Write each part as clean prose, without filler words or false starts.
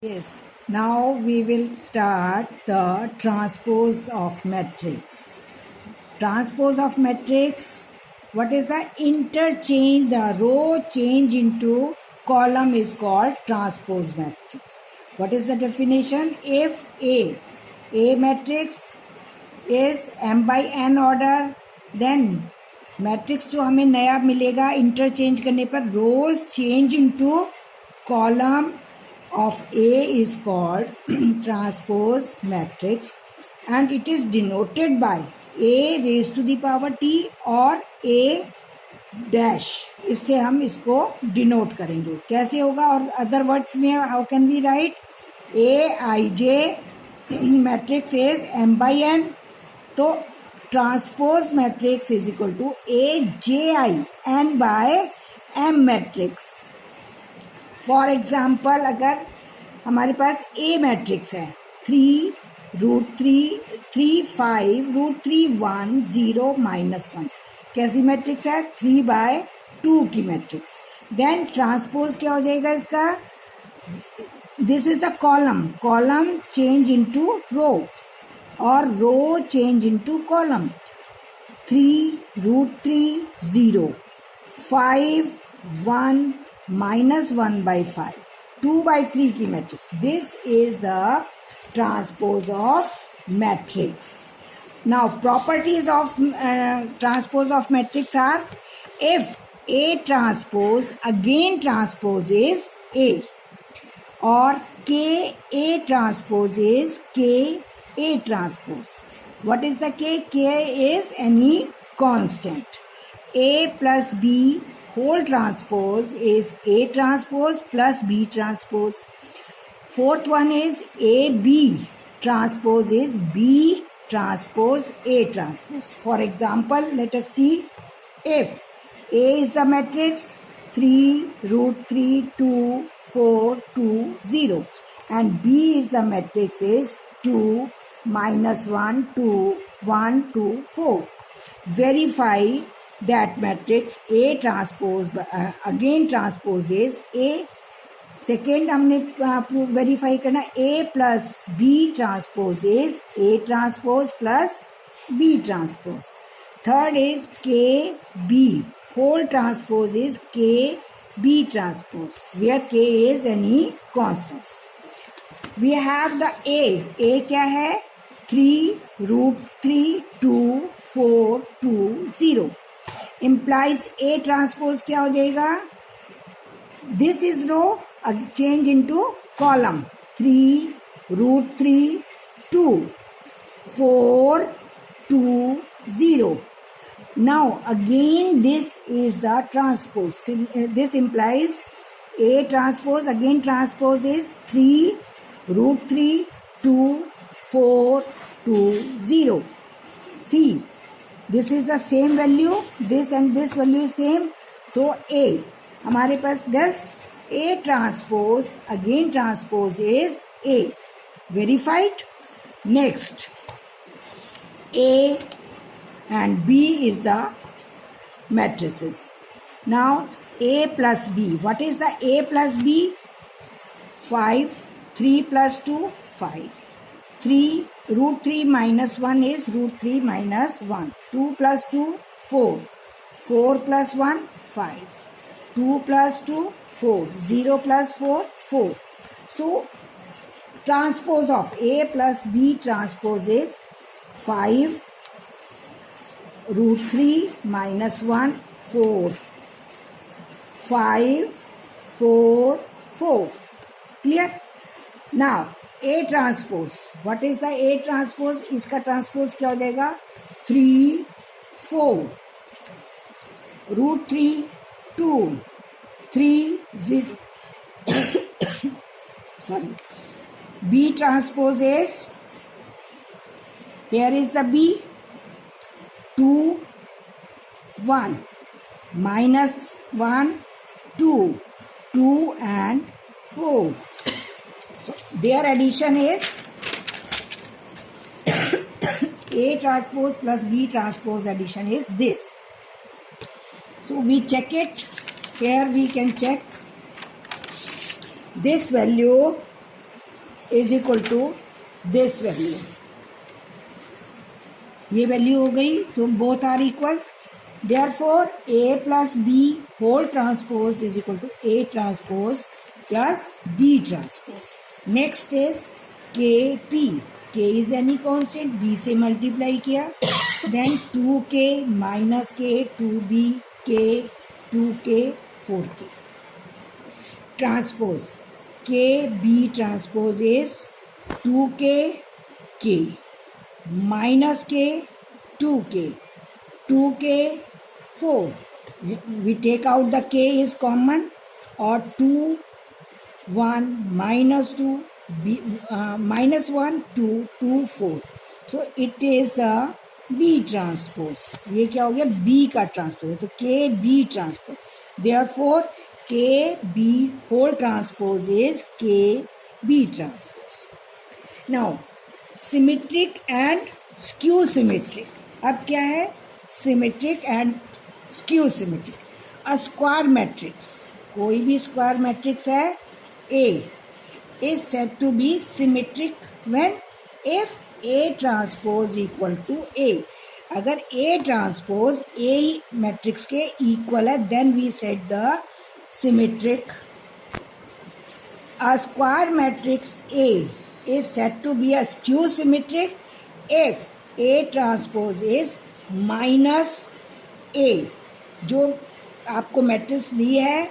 Yes, now we will start the transpose of matrix. Transpose of matrix, what is the interchange, the row change into column is called transpose matrix. What is the definition? If A matrix is m by n order, then matrix जो हमें नया मिलेगा interchange करने पर row change into column of A is called transpose matrix and it is denoted by A raised to the power t और A dash. इससे हम इसको डिनोट करेंगे. कैसे होगा? और अदर वर्ड्स में how can we write? A I J matrix is m by n. तो transpose matrix is equal to A J I n by m matrix. For example अगर हमारे पास ए मैट्रिक्स है 3√3 5√3 1 0 -1. कैसी मैट्रिक्स है? 3/2 की मैट्रिक्स. देन ट्रांसपोज क्या हो जाएगा इसका? This is the column change into row और रो चेंज इनटू कॉलम. 3√3 0 5 1 -1/5 2/3 की मैट्रिक्स. This is the transpose of matrix. Now properties of transpose of matrix are if A transpose again transpose is A और K A transpose is K A transpose. What is the K? K is any constant. A plus B whole transpose is A transpose plus B transpose. Fourth one is AB transpose is B transpose A transpose. For example, let us see if A is the matrix 3√3 2 4 2 0 and B is the matrix is 2 -1 2 1 2 4. Verify that matrix A transpose again transpose is A. Second हमने verify करना A plus B transpose is A transpose plus B transpose. Third is KB whole transpose is KB transpose where K is any constants. We have the A क्या है? 3√3 2 4 2 0 implies A transpose क्या हो जाएगा? This is row change into column 3√3 2 4 2 0. Now again this is the transpose. This implies A transpose again transpose is 3√3 2 4 2 0. See, this is the same value, this and this value is same. So A हमारे पास 10 A transpose again transpose is A. Verified. Next A and B is the matrices. Now A plus B. What is the A plus B? 5 3 plus 2 5. 3√3 -1 is √3 -1. 2 plus 2 4. 4 plus 1 5. 2 plus 2 4. 0 plus 4 4. So transpose of A plus B transpose is 5 √3 -1 4 5 4 4. Clear? Now A transpose. What is the A transpose? इसका transpose क्या हो जाएगा? 3 4 √3 2 3 0. Sorry. B transpose is, here is the B 2 1 -1 2 2 and 4. So their addition is A transpose plus B transpose addition is this. So we check it. Here we can check this value is equal to this value, ये value हो गई, तो both are equal, therefore A plus B whole transpose is equal to A transpose plus B transpose. Next is KP, K is any constant, B से multiply किया, then 2K minus K 2B K 2K 4K transpose KB transpose is 2K K minus K 2K 2K 4, we take out the K is common, or 2 1 minus 2 B, minus 1 2 2 4, so it is the B transpose। ये क्या हो गया, B का transpose है, तो KB transpose, therefore KB whole transpose is KB transpose। now symmetric and skew symmetric, अब क्या है, symmetric and skew symmetric. A square matrix, कोई भी स्क्वायर मैट्रिक्स है A is said to be symmetric when if A transpose equal to A, अगर A transpose A matrix के इक्वल है then we said the symmetric. A square matrix A is said to be a skew symmetric if A transpose is minus A, जो आपको matrix दी है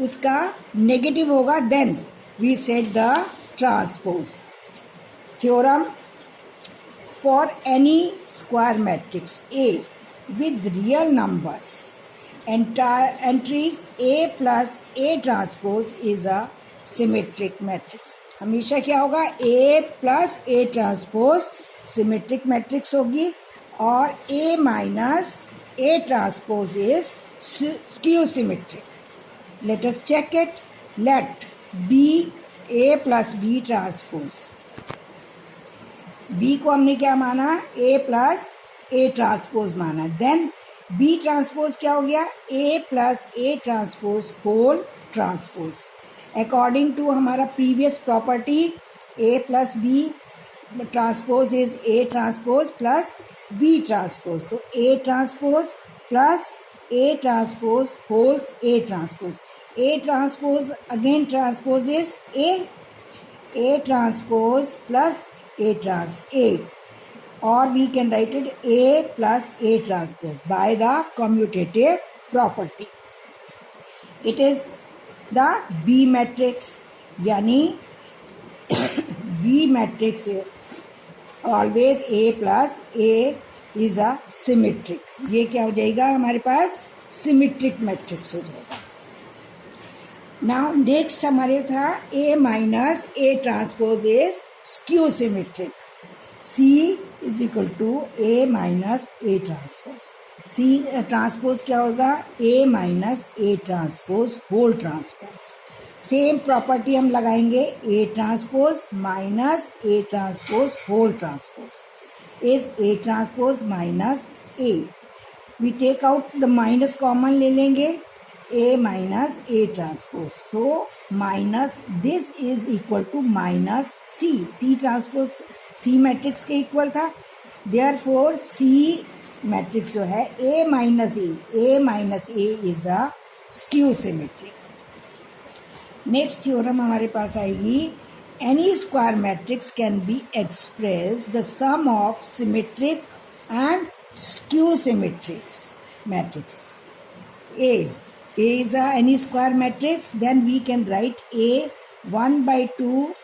उसका negative होगा, then we set the transpose. Theorem, for any square matrix A with real numbers entries A plus A transpose is a symmetric matrix। हमेशा क्या होगा, A plus A transpose symmetric matrix होगी, और A minus A transpose is skew symmetric. Let us check it, let B A plus B transpose, B को हमने क्या माना, A plus A ट्रांसपोज माना, देन B ट्रांसपोज क्या हो गया, A plus A transpose whole transpose. According to हमारा previous property A plus B transpose is A transpose plus B transpose, तो A transpose plus A transpose holds A transpose, A transpose again transpose is A transpose plus A trans A, or we can write it A plus A transpose by the commutative property। It is the B matrix, यानी B matrix always A plus A is a symmetric, ये क्या हो जाएगा हमारे पास, symmetric matrix हो जाएगा। Now next हमारे था A minus A transpose is skew symmetric, C is equal to A minus A transpose. C transpose क्या होगा, A minus A transpose whole transpose. Same property हम लगाएंगे, A transpose minus A transpose whole transpose is A transpose minus A। We take out the minus common ले लेंगे, A minus A transpose, so minus this is equal to minus C transpose C matrix के equal था, therefore C matrix जो है A minus A is a skew symmetric. Next theorem हमारे पास आएगी, any square matrix can be express the sum of symmetric and skew symmetrics matrix. A is any square matrix, then we can write A 1/2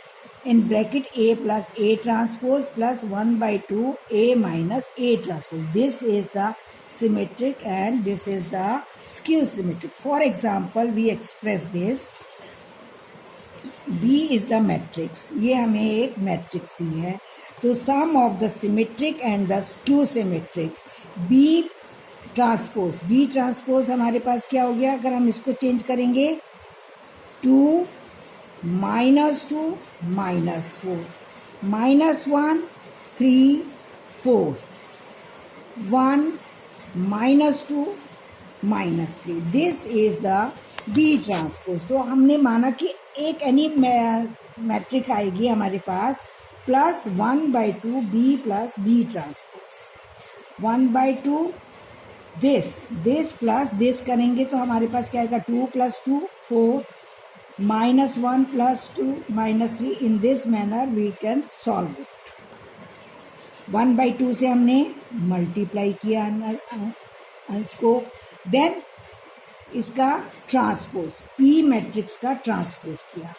in bracket A plus A transpose plus 1/2 A minus A transpose. This is the symmetric and this is the skew symmetric. For example, we express this. B is the matrix. ये हमें एक matrix दी है, तो sum of the symmetric and the skew symmetric B transpose हमारे पास क्या हो गया, अगर हम इसको चेंज करेंगे 2 -2 -4 -1 3 4 1 -2 -3, this is the B transpose. तो हमने माना कि एक एनी मैट्रिक आएगी हमारे पास plus 1/2 B plus B transpose 1/2 this plus this करेंगे तो हमारे पास क्या आएगा 2 + 2 4 -1 + 2 -3 in this manner we can solve it 1/2 से हमने मल्टीप्लाई किया इसको देन इसका ट्रांसपोज पी मैट्रिक्स का ट्रांसपोज किया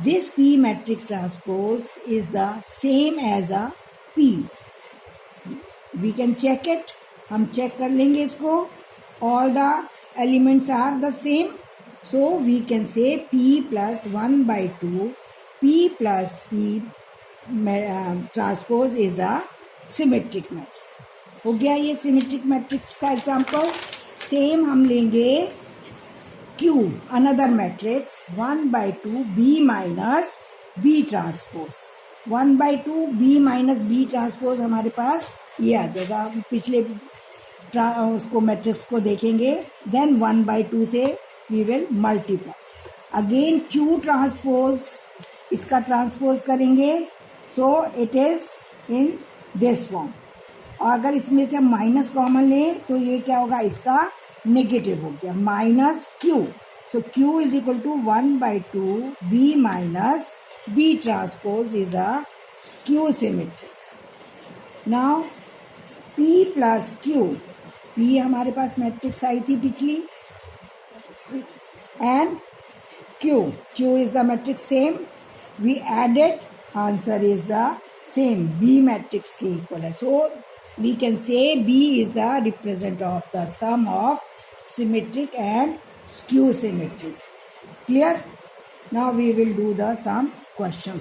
this P matrix transpose is the same as a P we can check it हम चेक कर लेंगे इसको all the elements are the same so we can say p + 1/2 p + p transpose is a symmetric matrix हो गया ये symmetric matrix का example same हम लेंगे Q another matrix 1/2 b minus b transpose 1/2 b minus b transpose हमारे पास ये आ जाएगा हम पिछले उसको मैट्रिक्स को देखेंगे देन 1/2 से we will multiply again Q transpose इसका ट्रांसपोज करेंगे so it is in this form और अगर इसमें से हम माइनस कॉमन लें तो ये क्या होगा इसका नेगेटिव हो गया -Q so Q is equal to 1/2 b minus b transpose is a Q symmetric now P + Q P हमारे पास मैट्रिक्स आई थी पिछली and Q is the matrix same we added answer is the same B matrix के equal है so we can say B is the representative of the sum of symmetric and skew symmetric clear now we will do the some questions